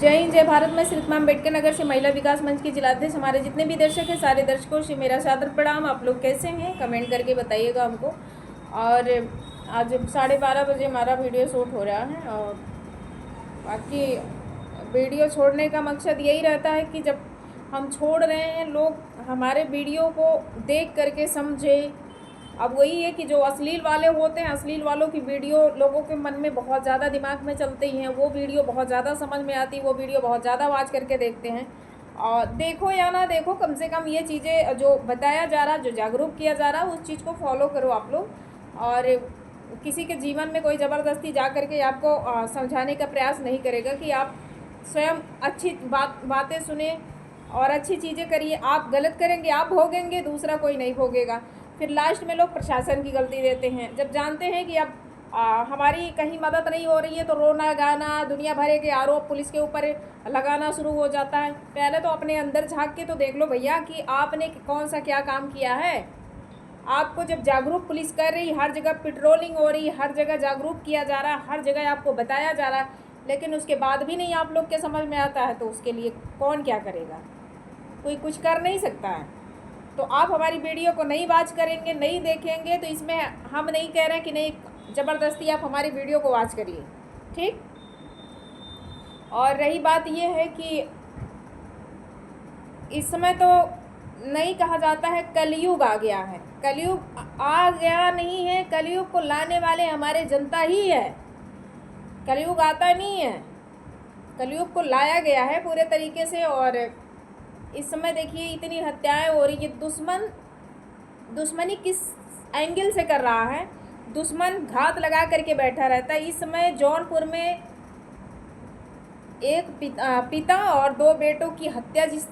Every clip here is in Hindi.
जय हिंद जय भारत। मैं श्री अम्बेडकर नगर से महिला विकास मंच की जिलाध्यक्ष। हमारे जितने भी दर्शक हैं सारे दर्शकों से मेरा सादर प्रणाम। आप लोग कैसे हैं कमेंट करके बताइएगा हमको। और आज 12:30 बजे हमारा वीडियो शूट हो रहा है। और बाकी वीडियो छोड़ने का मकसद यही रहता है कि जब हम छोड़ रहे हैं लोग हमारे वीडियो को देख करके समझे। अब वही है कि जो अश्लील वाले होते हैं, अश्लील वालों की वीडियो लोगों के मन में बहुत ज़्यादा दिमाग में चलती हैं, वो वीडियो बहुत ज़्यादा समझ में आती, वो वीडियो बहुत ज़्यादा वाच करके देखते हैं। और देखो या ना देखो, कम से कम ये चीज़ें जो बताया जा रहा, जो जागरूक किया जा रहा, उस चीज़ को फॉलो करो आप लोग। और किसी के जीवन में कोई ज़बरदस्ती जा करके आपको समझाने का प्रयास नहीं करेगा कि आप स्वयं अच्छी बातें सुने और अच्छी चीज़ें करिए। आप गलत करेंगे, आप भोगेंगे, दूसरा कोई नहीं भोगेगा। फिर लास्ट में लोग प्रशासन की गलती देते हैं। जब जानते हैं कि अब हमारी कहीं मदद नहीं हो रही है तो रोना गाना, दुनिया भर के आरोप पुलिस के ऊपर लगाना शुरू हो जाता है। पहले तो अपने अंदर झांक के तो देख लो भैया कि आपने कौन सा क्या काम किया है। आपको जब जागरूक पुलिस कर रही, हर जगह पेट्रोलिंग हो रही, हर जगह जागरूक किया जा रहा, हर जगह आपको बताया जा रहा, लेकिन उसके बाद भी नहीं आप लोग के समझ में आता है तो उसके लिए कौन क्या करेगा? कोई कुछ कर नहीं सकता है। तो आप हमारी वीडियो को नहीं वॉच करेंगे, नहीं देखेंगे तो इसमें हम नहीं कह रहे हैं कि नहीं ज़बरदस्ती आप हमारी वीडियो को वॉच करिए, ठीक। और रही बात ये है कि इस समय तो नहीं कहा जाता है कलयुग आ गया है। कलयुग आ गया नहीं है, कलयुग को लाने वाले हमारे जनता ही है। कलयुग आता नहीं है, कलयुग को लाया गया है पूरे तरीके से। और इस समय देखिए इतनी हत्याएं हो रही है। दुश्मनी किस एंगल से कर रहा है? दुश्मन घात लगा करके बैठा रहता है। इस समय जौनपुर में एक पिता और 2 बेटों की हत्या जिस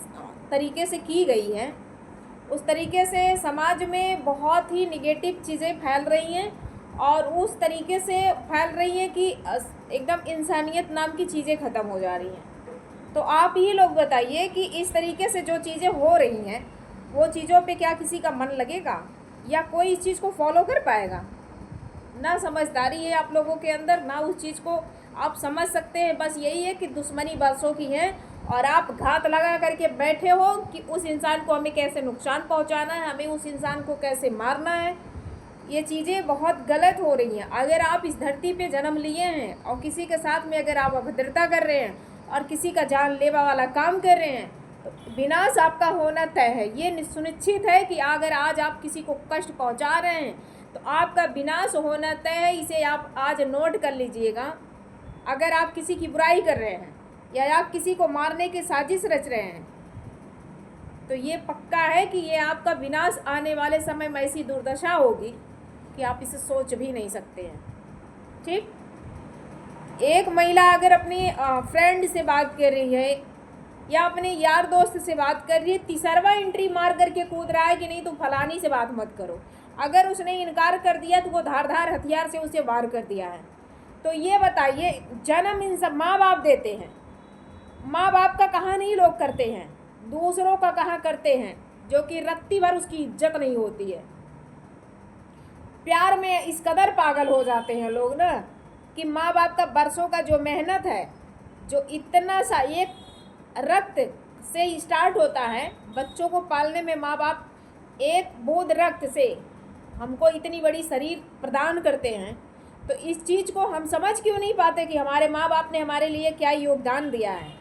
तरीके से की गई है, उस तरीके से समाज में बहुत ही निगेटिव चीज़ें फैल रही हैं। और उस तरीके से फैल रही हैं कि एकदम इंसानियत नाम की चीज़ें ख़त्म हो जा रही हैं। तो आप ही लोग बताइए कि इस तरीके से जो चीज़ें हो रही हैं वो चीज़ों पे क्या किसी का मन लगेगा या कोई इस चीज़ को फॉलो कर पाएगा? ना समझदारी है आप लोगों के अंदर, ना उस चीज़ को आप समझ सकते हैं। बस यही है कि दुश्मनी बरसों की है और आप घात लगा करके बैठे हो कि उस इंसान को हमें कैसे नुकसान पहुंचाना है, हमें उस इंसान को कैसे मारना है। ये चीज़ें बहुत गलत हो रही हैं। अगर आप इस धरती पे जन्म लिए हैं और किसी के साथ में अगर आप अभद्रता कर रहे हैं और किसी का जानलेवा वाला काम कर रहे हैं तो विनाश आपका होना तय है। ये सुनिश्चित है कि अगर आज आप किसी को कष्ट पहुंचा रहे हैं तो आपका विनाश होना तय है। इसे आप आज नोट कर लीजिएगा। अगर आप किसी की बुराई कर रहे हैं या आप किसी को मारने की साजिश रच रहे हैं तो ये पक्का है कि ये आपका विनाश आने वाले समय में ऐसी दुर्दशा होगी कि आप इसे सोच भी नहीं सकते हैं, ठीक। एक महिला अगर अपनी फ्रेंड से बात कर रही है या अपने यार दोस्त से बात कर रही है, तीसरवा एंट्री मार करके कूद रहा है कि नहीं तुम फलानी से बात मत करो। अगर उसने इनकार कर दिया तो वो धारदार हथियार से उसे वार कर दिया है। तो ये बताइए, जन्म इन सब माँ बाप देते हैं, माँ बाप का कहाँ नहीं लोग करते हैं, दूसरों का कहाँ करते हैं, जो कि रत्ती भर उसकी इज्जत नहीं होती है। प्यार में इस कदर पागल हो जाते हैं लोग ना कि माँ बाप का बरसों का जो मेहनत है, जो इतना सा एक रक्त से स्टार्ट होता है बच्चों को पालने में, माँ बाप एक बूंद रक्त से हमको इतनी बड़ी शरीर प्रदान करते हैं। तो इस चीज़ को हम समझ क्यों नहीं पाते कि हमारे माँ बाप ने हमारे लिए क्या योगदान दिया है,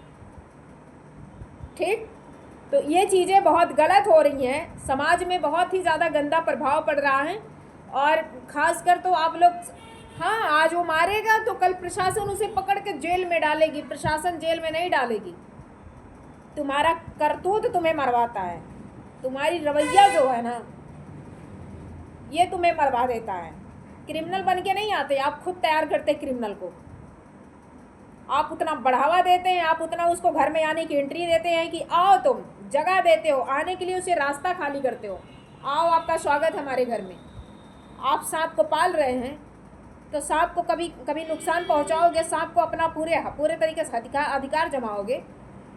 ठीक। तो ये चीज़ें बहुत गलत हो रही हैं, समाज में बहुत ही ज़्यादा गंदा प्रभाव पड़ रहा है। और ख़ासकर तो आप लोग, हाँ आज वो मारेगा तो कल प्रशासन उसे पकड़ के जेल में डालेगी। प्रशासन जेल में नहीं डालेगी, तुम्हारा करतूत तुम्हें मरवाता है, तुम्हारी रवैया जो है ना ये तुम्हें मरवा देता है। क्रिमिनल बन के नहीं आते, आप खुद तैयार करते क्रिमिनल को। आप उतना बढ़ावा देते हैं, आप उतना उसको घर में आने की एंट्री देते हैं कि आओ, तुम जगह देते हो आने के लिए, उसे रास्ता खाली करते हो, आओ आपका स्वागत हमारे घर में। आप सांप को पाल रहे हैं तो सांप को कभी कभी नुकसान पहुंचाओगे, सांप को अपना पूरे तरीके से अधिकार जमाओगे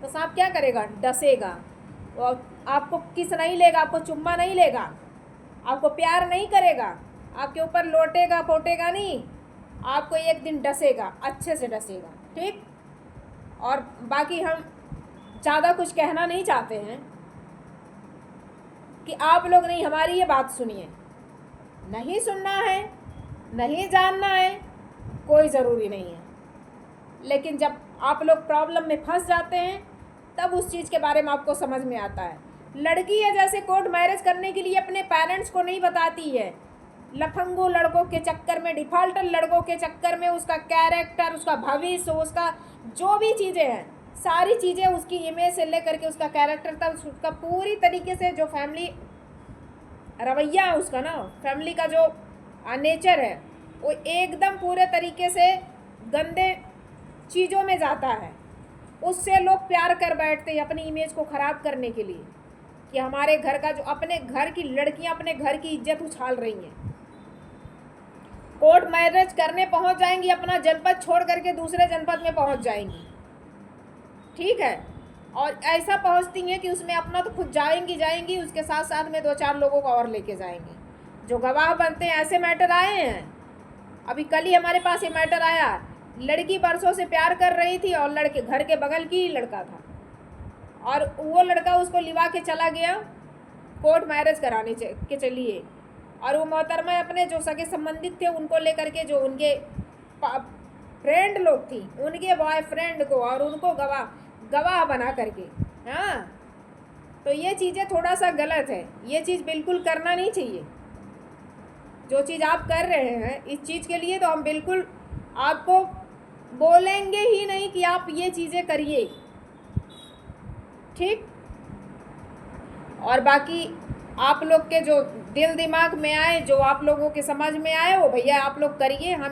तो सांप क्या करेगा? डसेगा और आपको किस नहीं लेगा, आपको चुम्मा नहीं लेगा, आपको प्यार नहीं करेगा, आपके ऊपर लौटेगा पोटेगा नहीं, आपको एक दिन डसेगा, अच्छे से डसेगा, ठीक। और बाकी हम ज़्यादा कुछ कहना नहीं चाहते हैं कि आप लोग नहीं हमारी ये बात सुनिए। नहीं सुनना है, नहीं जानना है, कोई ज़रूरी नहीं है, लेकिन जब आप लोग प्रॉब्लम में फंस जाते हैं तब उस चीज़ के बारे में आपको समझ में आता है। लड़की है जैसे कोर्ट मैरिज करने के लिए अपने पेरेंट्स को नहीं बताती है, लफंगू लड़कों के चक्कर में, डिफ़ॉल्टर लड़कों के चक्कर में उसका कैरेक्टर, उसका भविष्य, उसका जो भी चीज़ें हैं, सारी चीज़ें, उसकी इमेज से लेकर के उसका कैरेक्टर तक, उसका पूरी तरीके से जो फैमिली रवैया है उसका ना, फैमिली का जो नेचर है वो एकदम पूरे तरीके से गंदे चीज़ों में जाता है। उससे लोग प्यार कर बैठते हैं अपनी इमेज को ख़राब करने के लिए कि हमारे घर का जो, अपने घर की लड़कियां अपने घर की इज्जत उछाल रही हैं, कोर्ट मैरिज करने पहुंच जाएंगी, अपना जनपद छोड़ करके दूसरे जनपद में पहुंच जाएंगी, ठीक है, और ऐसा पहुंचती हैं कि उसमें अपना तो खुद जाएंगी, उसके साथ साथ में 2-4 लोगों को और लेके जाएंगी। जो गवाह बनते हैं ऐसे मैटर आए हैं। अभी कल ही हमारे पास ये मैटर आया, लड़की बरसों से प्यार कर रही थी और लड़के घर के बगल की ही लड़का था, और वो लड़का उसको लिवा के चला गया कोर्ट मैरिज कराने के चलिए, और वो मोहतरमा अपने जो सगे संबंधित थे उनको लेकर के, जो उनके फ्रेंड लोग थी, उनके बॉयफ्रेंड को और उनको गवाह बना करके। हाँ, तो ये चीज़ें थोड़ा सा गलत है, ये चीज़ बिल्कुल करना नहीं चाहिए। जो चीज़ आप कर रहे हैं इस चीज़ के लिए तो हम बिल्कुल आपको बोलेंगे ही नहीं कि आप ये चीज़ें करिए, ठीक। और बाकी आप लोग के जो दिल दिमाग में आए, जो आप लोगों के समझ में आए, वो भैया आप लोग करिए। हम